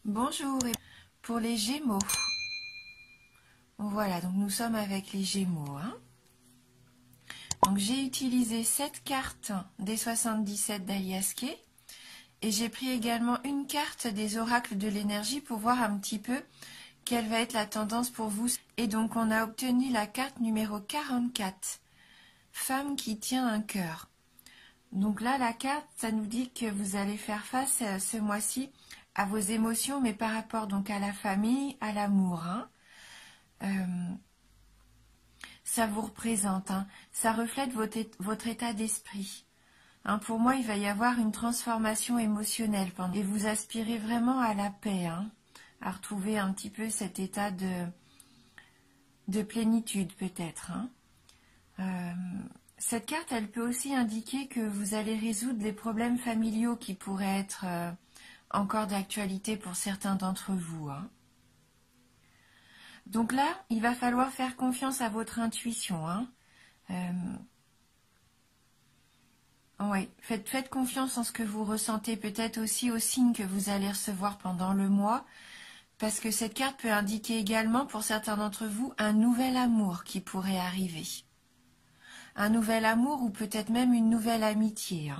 Bonjour, et pour les Gémeaux. Voilà, donc nous sommes avec les Gémeaux. Donc j'ai utilisé cette carte des 77 d'Alias Kay et j'ai pris également une carte des oracles de l'énergie pour voir un petit peu quelle va être la tendance pour vous. Et donc on a obtenu la carte numéro 44, femme qui tient un cœur. Donc là, la carte, ça nous dit que vous allez faire face ce mois-ci à vos émotions, mais par rapport donc à la famille, à l'amour. Ça vous représente, ça reflète votre état d'esprit. Pour moi, il va y avoir une transformation émotionnelle et vous aspirez vraiment à la paix, à retrouver un petit peu cet état de plénitude peut-être. Cette carte, elle peut aussi indiquer que vous allez résoudre les problèmes familiaux qui pourraient être encore d'actualité pour certains d'entre vous. Donc là, il va falloir faire confiance à votre intuition. Oui, faites confiance en ce que vous ressentez, peut-être aussi aux signes que vous allez recevoir pendant le mois, parce que cette carte peut indiquer également, pour certains d'entre vous, un nouvel amour qui pourrait arriver. Un nouvel amour ou peut-être même une nouvelle amitié.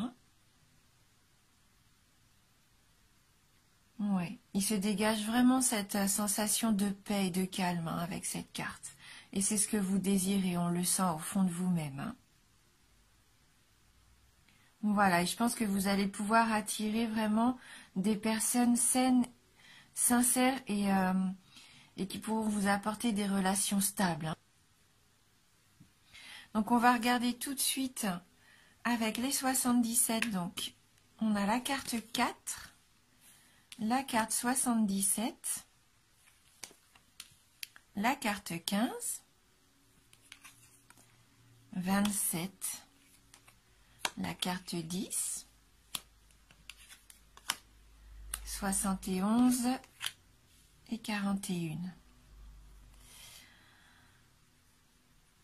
Oui, il se dégage vraiment cette sensation de paix et de calme avec cette carte. Et c'est ce que vous désirez, on le sent au fond de vous-même. Voilà, et je pense que vous allez pouvoir attirer vraiment des personnes saines, sincères et qui pourront vous apporter des relations stables. Donc on va regarder tout de suite avec les 77. Donc on a la carte 4, la carte 77, la carte 15, 27, la carte 10, 71 et 41.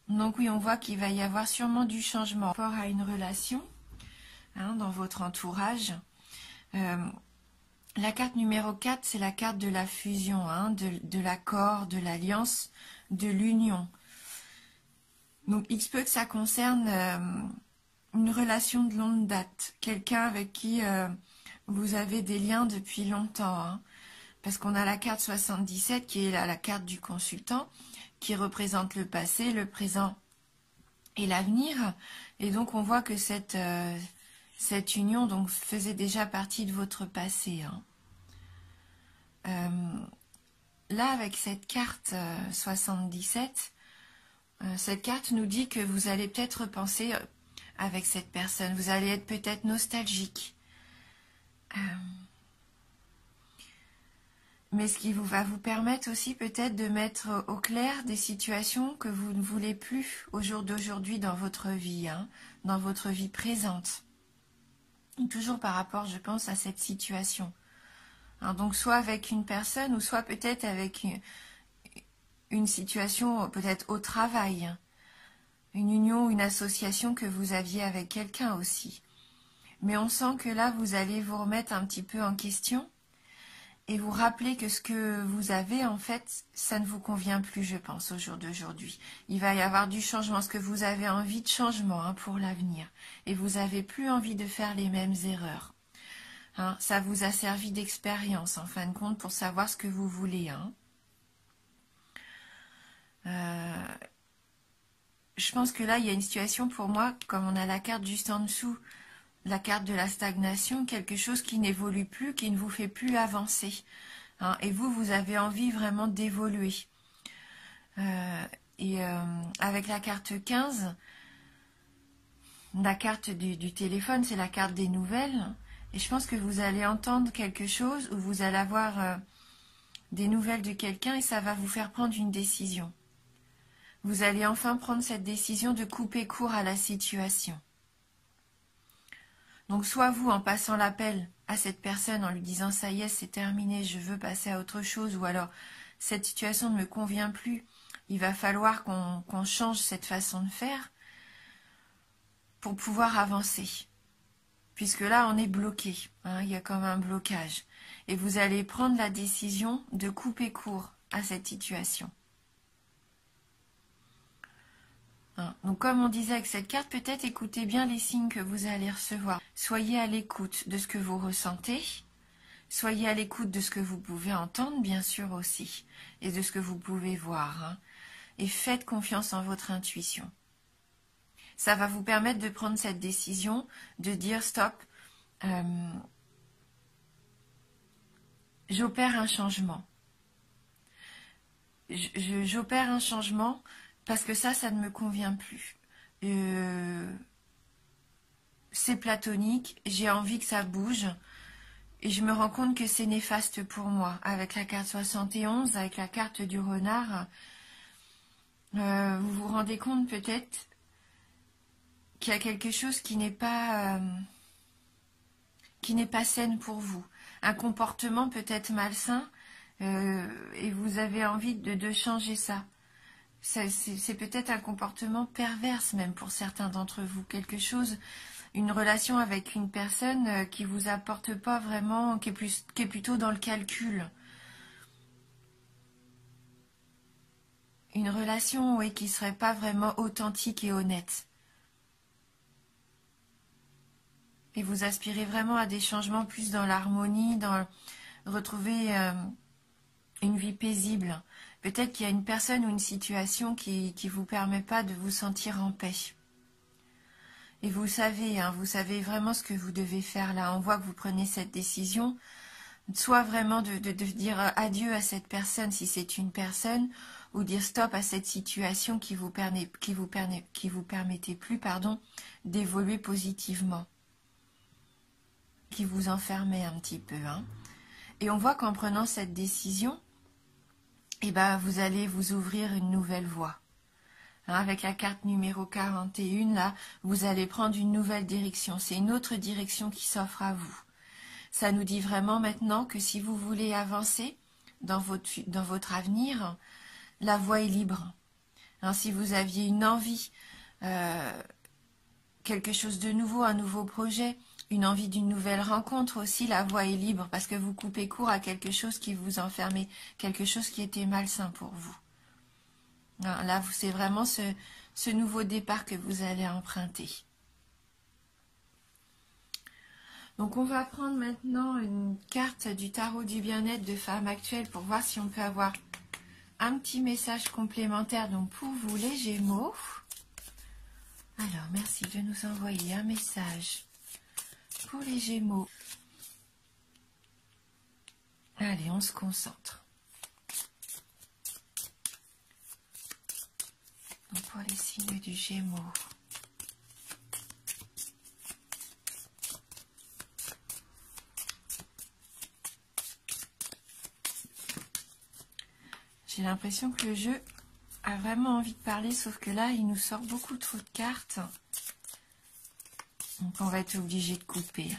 Donc oui, on voit qu'il va y avoir sûrement du changement par rapport à une relation dans votre entourage. La carte numéro 4, c'est la carte de la fusion, de l'accord, de l'alliance, de l'union. Donc il se peut que ça concerne une relation de longue date, quelqu'un avec qui vous avez des liens depuis longtemps. Parce qu'on a la carte 77 qui est la carte du consultant, qui représente le passé, le présent et l'avenir. Et donc on voit que cette union donc faisait déjà partie de votre passé. Là, avec cette carte 77, cette carte nous dit que vous allez peut-être penser avec cette personne, vous allez être peut-être nostalgique. Mais ce qui va vous permettre aussi peut-être de mettre au clair des situations que vous ne voulez plus au jour d'aujourd'hui dans votre vie, dans votre vie présente. Toujours par rapport, je pense, à cette situation. Donc soit avec une personne ou soit peut-être avec une situation peut-être au travail, une union, une association que vous aviez avec quelqu'un aussi. Mais on sent que là, vous allez vous remettre un petit peu en question et vous rappeler que ce que vous avez, en fait, ça ne vous convient plus, je pense, au jour d'aujourd'hui. Il va y avoir du changement, parce que vous avez envie de changement pour l'avenir. Et vous n'avez plus envie de faire les mêmes erreurs. Ça vous a servi d'expérience, en fin de compte, pour savoir ce que vous voulez. Je pense que là, il y a une situation pour moi, comme on a la carte juste en dessous, la carte de la stagnation, quelque chose qui n'évolue plus, qui ne vous fait plus avancer. Et vous avez envie vraiment d'évoluer. Avec la carte 15, la carte du téléphone, c'est la carte des nouvelles. Et je pense que vous allez entendre quelque chose ou vous allez avoir des nouvelles de quelqu'un et ça va vous faire prendre une décision. Vous allez enfin prendre cette décision de couper court à la situation. Donc soit vous, en passant l'appel à cette personne, en lui disant « ça y est, c'est terminé, je veux passer à autre chose » ou alors « cette situation ne me convient plus, il va falloir qu'on change cette façon de faire pour pouvoir avancer. » Puisque là, on est bloqué, il y a comme un blocage. et vous allez prendre la décision de couper court à cette situation. Donc comme on disait avec cette carte, peut-être écoutez bien les signes que vous allez recevoir. Soyez à l'écoute de ce que vous ressentez, soyez à l'écoute de ce que vous pouvez entendre, bien sûr aussi, et de ce que vous pouvez voir. Et faites confiance en votre intuition. Ça va vous permettre de prendre cette décision, de dire stop, j'opère un changement. J'opère un changement parce que ça ne me convient plus. C'est platonique, j'ai envie que ça bouge et je me rends compte que c'est néfaste pour moi. Avec la carte 71, avec la carte du renard, vous vous rendez compte peut-être qu'il y a quelque chose qui n'est pas saine pour vous. Un comportement peut-être malsain et vous avez envie de changer ça. C'est peut-être un comportement perverse même pour certains d'entre vous. Quelque chose, une relation avec une personne qui vous apporte pas vraiment, qui est plutôt dans le calcul. Une relation, oui, qui serait pas vraiment authentique et honnête. Et vous aspirez vraiment à des changements plus dans l'harmonie, dans retrouver une vie paisible. Peut-être qu'il y a une personne ou une situation qui ne vous permet pas de vous sentir en paix. Et vous savez vraiment ce que vous devez faire là. On voit que vous prenez cette décision, soit vraiment de dire adieu à cette personne si c'est une personne, ou dire stop à cette situation qui vous permettait plus, d'évoluer positivement, qui vous enfermait un petit peu. Et on voit qu'en prenant cette décision, vous allez vous ouvrir une nouvelle voie. Avec la carte numéro 41, là, vous allez prendre une nouvelle direction. C'est une autre direction qui s'offre à vous. Ça nous dit vraiment maintenant que si vous voulez avancer dans votre avenir, la voie est libre. Si vous aviez une envie, quelque chose de nouveau, un nouveau projet, une envie d'une nouvelle rencontre aussi, la voie est libre parce que vous coupez court à quelque chose qui vous enfermait, quelque chose qui était malsain pour vous. Là, c'est vraiment ce nouveau départ que vous allez emprunter. Donc, on va prendre maintenant une carte du tarot du bien-être de Femme Actuelle pour voir si on peut avoir un petit message complémentaire donc pour vous, les Gémeaux. Alors, merci de nous envoyer un message pour les Gémeaux. Allez, on se concentre. Donc, pour les signes du Gémeaux. J'ai l'impression que le jeu a vraiment envie de parler, sauf que là, il nous sort beaucoup trop de cartes. Donc, on va être obligé de couper.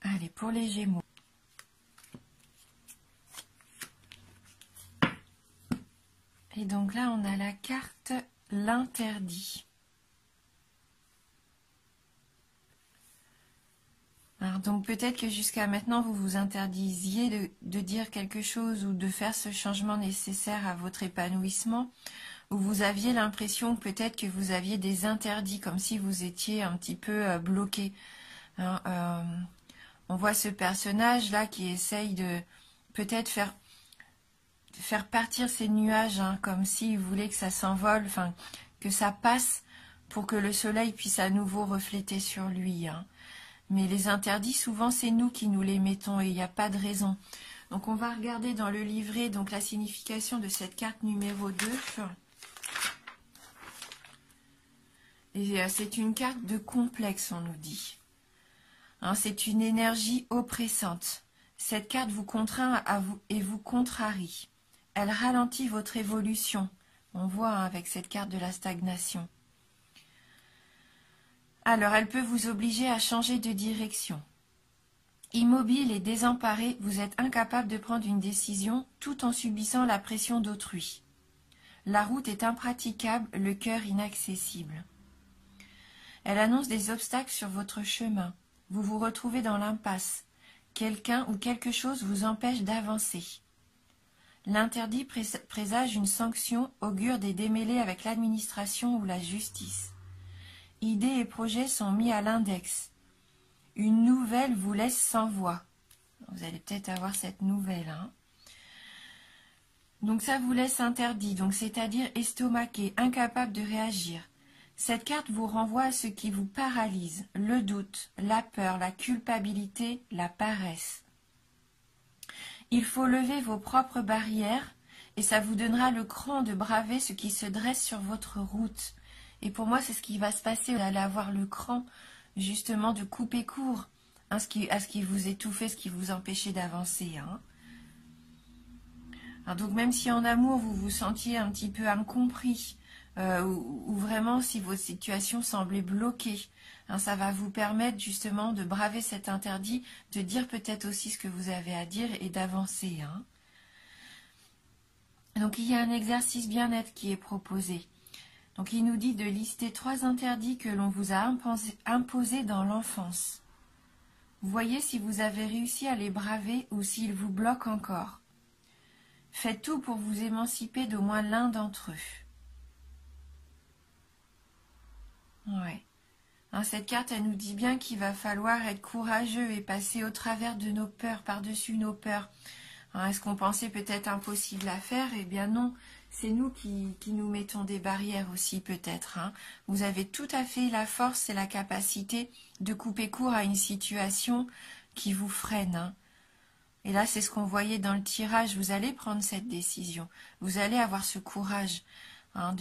Allez, pour les Gémeaux. Et donc là, on a la carte l'interdit. Alors donc peut-être que jusqu'à maintenant, vous vous interdisiez de dire quelque chose ou de faire ce changement nécessaire à votre épanouissement, ou vous aviez l'impression peut-être que vous aviez des interdits, comme si vous étiez un petit peu bloqué. On voit ce personnage-là qui essaye de peut-être faire partir ces nuages, comme s'il voulait que ça s'envole, enfin que ça passe pour que le soleil puisse à nouveau refléter sur lui. Mais les interdits, souvent, c'est nous qui nous les mettons et il n'y a pas de raison. Donc, on va regarder dans le livret donc la signification de cette carte numéro 2. Et c'est une carte de complexe, on nous dit. C'est une énergie oppressante. Cette carte vous contraint et vous contrarie. Elle ralentit votre évolution. On voit avec cette carte de la stagnation. Alors, elle peut vous obliger à changer de direction. Immobile et désemparé, vous êtes incapable de prendre une décision tout en subissant la pression d'autrui. La route est impraticable, le cœur inaccessible. Elle annonce des obstacles sur votre chemin. Vous vous retrouvez dans l'impasse. Quelqu'un ou quelque chose vous empêche d'avancer. L'interdit présage une sanction, augure des démêlés avec l'administration ou la justice. Idées et projets sont mis à l'index. Une nouvelle vous laisse sans voix. Vous allez peut-être avoir cette nouvelle. Hein. Donc ça vous laisse interdit, donc c'est-à-dire estomaqué, incapable de réagir. Cette carte vous renvoie à ce qui vous paralyse, le doute, la peur, la culpabilité, la paresse. Il faut lever vos propres barrières et ça vous donnera le cran de braver ce qui se dresse sur votre route. Et pour moi, c'est ce qui va se passer. Vous allez avoir le cran, justement, de couper court à ce qui vous étouffait, ce qui vous empêchait d'avancer. Hein. Alors donc, même si en amour, vous vous sentiez un petit peu incompris, ou vraiment si votre situation semblait bloquée, hein, ça va vous permettre justement de braver cet interdit, de dire peut-être aussi ce que vous avez à dire et d'avancer. Hein. Donc il y a un exercice bien-être qui est proposé. Donc il nous dit de lister 3 interdits que l'on vous a imposés dans l'enfance. Voyez si vous avez réussi à les braver ou s'ils vous bloquent encore. Faites tout pour vous émanciper d'au moins l'un d'entre eux. Ouais. Hein, cette carte, elle nous dit bien qu'il va falloir être courageux et passer au travers de nos peurs, par-dessus nos peurs. Hein, est-ce qu'on pensait peut-être impossible à faire? Eh bien non, c'est nous qui nous mettons des barrières aussi peut-être. Hein. Vous avez tout à fait la force et la capacité de couper court à une situation qui vous freine. Hein. Et là, c'est ce qu'on voyait dans le tirage. Vous allez prendre cette décision. Vous allez avoir ce courage hein,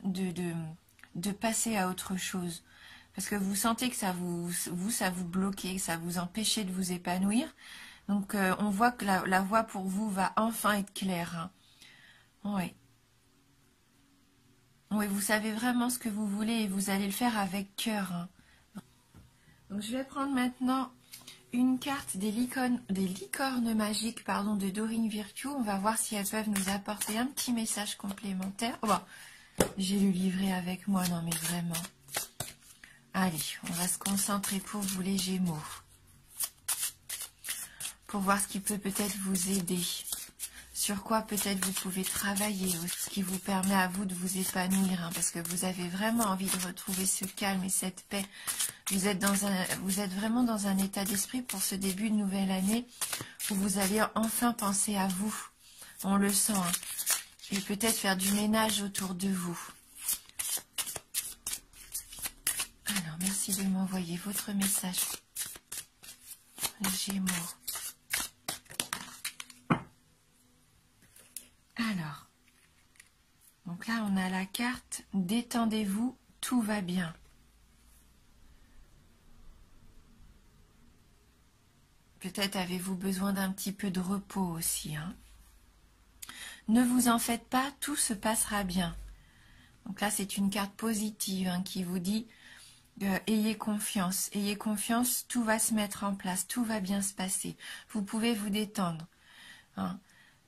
de passer à autre chose. Parce que vous sentez que ça vous bloquait, que ça vous empêchait de vous épanouir. Donc, on voit que la voie pour vous va enfin être claire. Hein. Oui. Oui, vous savez vraiment ce que vous voulez et vous allez le faire avec cœur. Hein. Donc, je vais prendre maintenant une carte des licornes magiques de Dorine Virtue. On va voir si elles peuvent nous apporter un petit message complémentaire. Oh, bon, j'ai le livret avec moi, non mais vraiment. Allez, on va se concentrer pour vous les Gémeaux. Pour voir ce qui peut peut-être vous aider. Sur quoi peut-être vous pouvez travailler, ce qui vous permet à vous de vous épanouir, hein, parce que vous avez vraiment envie de retrouver ce calme et cette paix. Vous êtes vraiment dans un état d'esprit pour ce début de nouvelle année où vous allez enfin penser à vous. On le sent. Hein, et peut-être faire du ménage autour de vous. Alors, merci de m'envoyer votre message. Les Gémeaux. Alors, donc là, on a la carte « Détendez-vous, tout va bien ». Peut-être avez-vous besoin d'un petit peu de repos aussi. Hein. Ne vous en faites pas, tout se passera bien. Donc là, c'est une carte positive hein, qui vous dit ayez confiance, tout va se mettre en place, tout va bien se passer. Vous pouvez vous détendre. Hein.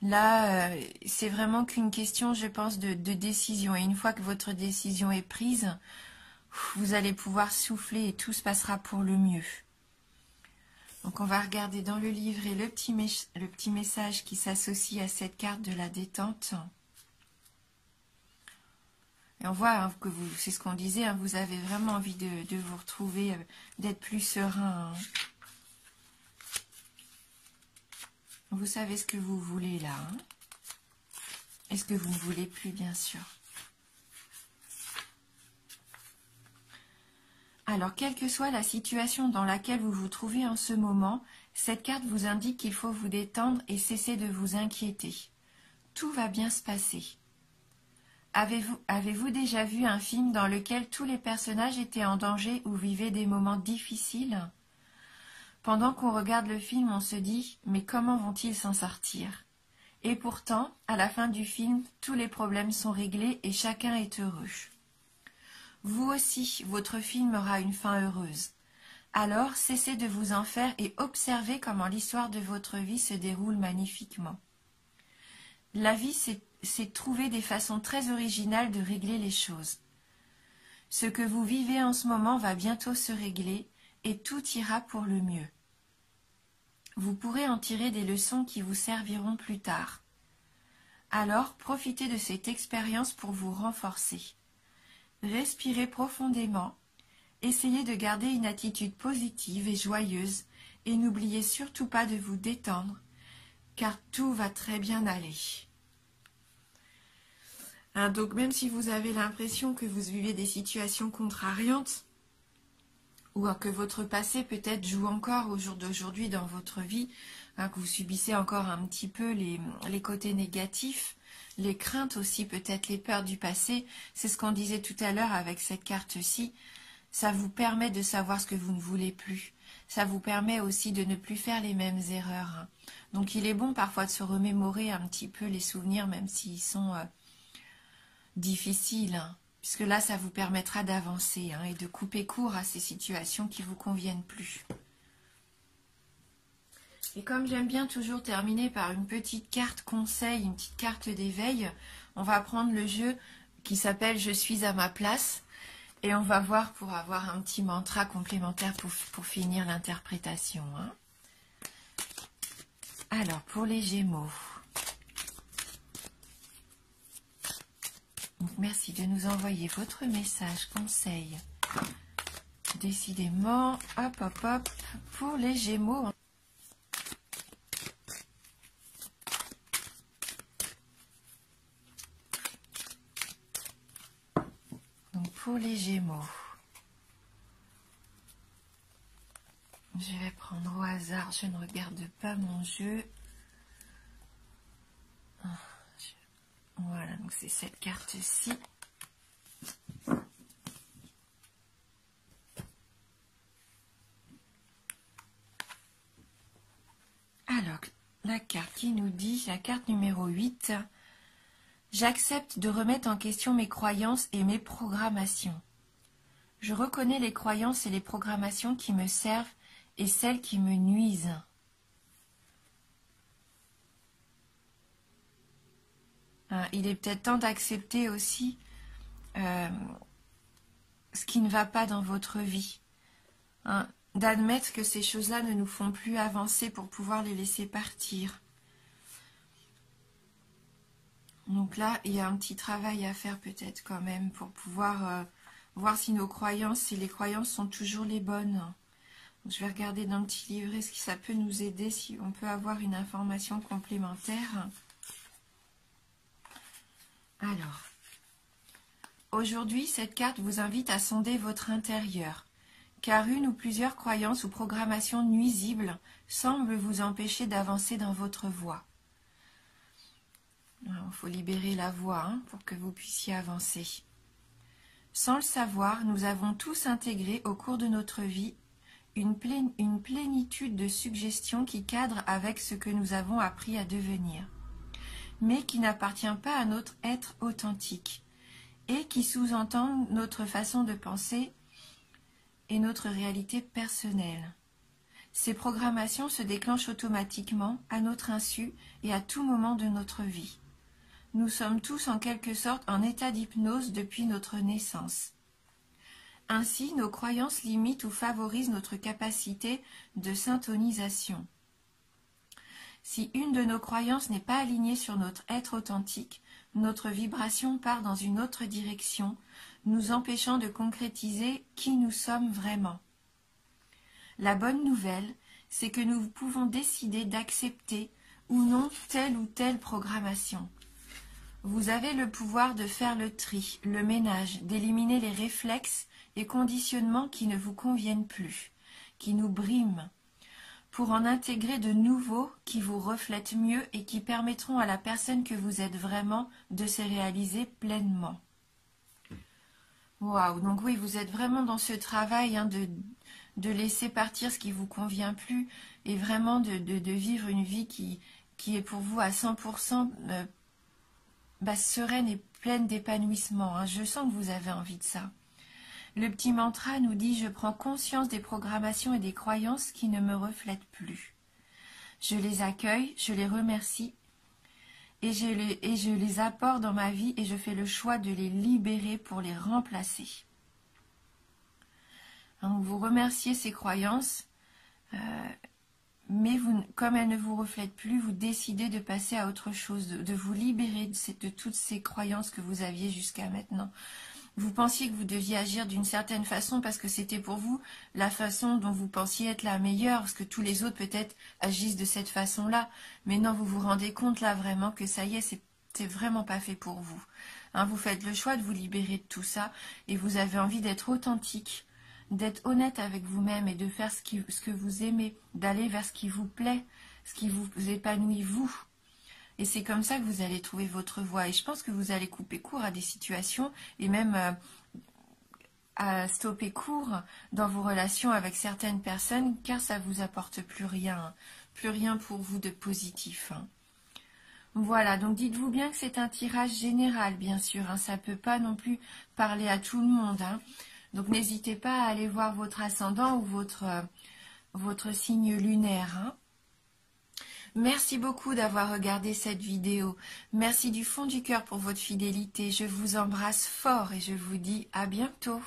Là, c'est vraiment qu'une question, je pense, de décision. Et une fois que votre décision est prise, vous allez pouvoir souffler et tout se passera pour le mieux. Donc, on va regarder dans le livret le petit message qui s'associe à cette carte de la détente. Et on voit hein, que c'est ce qu'on disait, hein, vous avez vraiment envie de vous retrouver, d'être plus serein. Hein. Vous savez ce que vous voulez là. Hein. Et ce que vous ne voulez plus, bien sûr. Alors, quelle que soit la situation dans laquelle vous vous trouvez en ce moment, cette carte vous indique qu'il faut vous détendre et cesser de vous inquiéter. Tout va bien se passer. Avez-vous déjà vu un film dans lequel tous les personnages étaient en danger ou vivaient des moments difficiles ? Pendant qu'on regarde le film, on se dit « Mais comment vont-ils s'en sortir ?» Et pourtant, à la fin du film, tous les problèmes sont réglés et chacun est heureux. Vous aussi, votre film aura une fin heureuse. Alors, cessez de vous en faire et observez comment l'histoire de votre vie se déroule magnifiquement. La vie, c'est trouver des façons très originales de régler les choses. Ce que vous vivez en ce moment va bientôt se régler et tout ira pour le mieux. Vous pourrez en tirer des leçons qui vous serviront plus tard. Alors, profitez de cette expérience pour vous renforcer. Respirez profondément, essayez de garder une attitude positive et joyeuse et n'oubliez surtout pas de vous détendre, car tout va très bien aller. Donc même si vous avez l'impression que vous vivez des situations contrariantes, ou que votre passé peut-être joue encore au jour d'aujourd'hui dans votre vie, que vous subissez encore un petit peu les côtés négatifs, les craintes aussi, peut-être les peurs du passé, c'est ce qu'on disait tout à l'heure avec cette carte-ci, ça vous permet de savoir ce que vous ne voulez plus. Ça vous permet aussi de ne plus faire les mêmes erreurs. Donc il est bon parfois de se remémorer un petit peu les souvenirs, même s'ils sont difficiles, puisque là ça vous permettra d'avancer et de couper court à ces situations qui ne vous conviennent plus. Et comme j'aime bien toujours terminer par une petite carte conseil, une petite carte d'éveil, on va prendre le jeu qui s'appelle « Je suis à ma place ». Et on va voir pour avoir un petit mantra complémentaire pour finir l'interprétation. Alors, pour les Gémeaux. Donc, merci de nous envoyer votre message, conseil. Décidément, hop, hop, hop, pour les Gémeaux. Donc, pour les Gémeaux. Je vais prendre au hasard, je ne regarde pas mon jeu. Voilà, donc c'est cette carte-ci. Alors, la carte qui nous dit, la carte numéro 8, j'accepte de remettre en question mes croyances et mes programmations. Je reconnais les croyances et les programmations qui me servent et celles qui me nuisent. Il est peut-être temps d'accepter aussi ce qui ne va pas dans votre vie. D'admettre que ces choses-là ne nous font plus avancer pour pouvoir les laisser partir. Donc là, il y a un petit travail à faire peut-être quand même pour pouvoir voir si nos croyances, si les croyances sont toujours les bonnes. Donc, je vais regarder dans le petit livret ce qui ça peut nous aider, si on peut avoir une information complémentaire. Alors, aujourd'hui, cette carte vous invite à sonder votre intérieur, car une ou plusieurs croyances ou programmations nuisibles semblent vous empêcher d'avancer dans votre voie. Il faut libérer la voie pour que vous puissiez avancer. Sans le savoir, nous avons tous intégré au cours de notre vie une plénitude de suggestions qui cadrent avec ce que nous avons appris à devenir, mais qui n'appartient pas à notre être authentique et qui sous-entendent notre façon de penser et notre réalité personnelle. Ces programmations se déclenchent automatiquement, à notre insu et à tout moment de notre vie. Nous sommes tous en quelque sorte en état d'hypnose depuis notre naissance. Ainsi, nos croyances limitent ou favorisent notre capacité de syntonisation. Si une de nos croyances n'est pas alignée sur notre être authentique, notre vibration part dans une autre direction, nous empêchant de concrétiser qui nous sommes vraiment. La bonne nouvelle, c'est que nous pouvons décider d'accepter ou non telle ou telle programmation. Vous avez le pouvoir de faire le tri, le ménage, d'éliminer les réflexes et conditionnements qui ne vous conviennent plus, qui nous briment, pour en intégrer de nouveaux qui vous reflètent mieux et qui permettront à la personne que vous êtes vraiment de se réaliser pleinement. Waouh, donc oui, vous êtes vraiment dans ce travail de laisser partir ce qui ne vous convient plus et vraiment de vivre une vie qui est pour vous à 100% sereine et pleine d'épanouissement. Je sens que vous avez envie de ça. Le petit mantra nous dit « Je prends conscience des programmations et des croyances qui ne me reflètent plus. Je les accueille, je les remercie et je les apporte dans ma vie et je fais le choix de les libérer pour les remplacer. Hein, vous remerciez ces croyances, mais vous, comme elles ne vous reflètent plus, vous décidez de passer à autre chose, de vous libérer de toutes ces croyances que vous aviez jusqu'à maintenant. Vous pensiez que vous deviez agir d'une certaine façon parce que c'était pour vous la façon dont vous pensiez être la meilleure, parce que tous les autres peut-être agissent de cette façon-là. Mais non, vous vous rendez compte là vraiment que ça y est, c'est vraiment pas fait pour vous. Hein, vous faites le choix de vous libérer de tout ça et vous avez envie d'être authentique, d'être honnête avec vous-même et de faire ce que vous aimez, d'aller vers ce qui vous plaît, ce qui vous épanouit vous. Et c'est comme ça que vous allez trouver votre voie. Et je pense que vous allez couper court à des situations et même à stopper court dans vos relations avec certaines personnes car ça ne vous apporte plus rien pour vous de positif. Voilà, donc dites-vous bien que c'est un tirage général, bien sûr. Ça ne peut pas non plus parler à tout le monde. Donc n'hésitez pas à aller voir votre ascendant ou votre signe lunaire. Merci beaucoup d'avoir regardé cette vidéo. Merci du fond du cœur pour votre fidélité. Je vous embrasse fort et je vous dis à bientôt.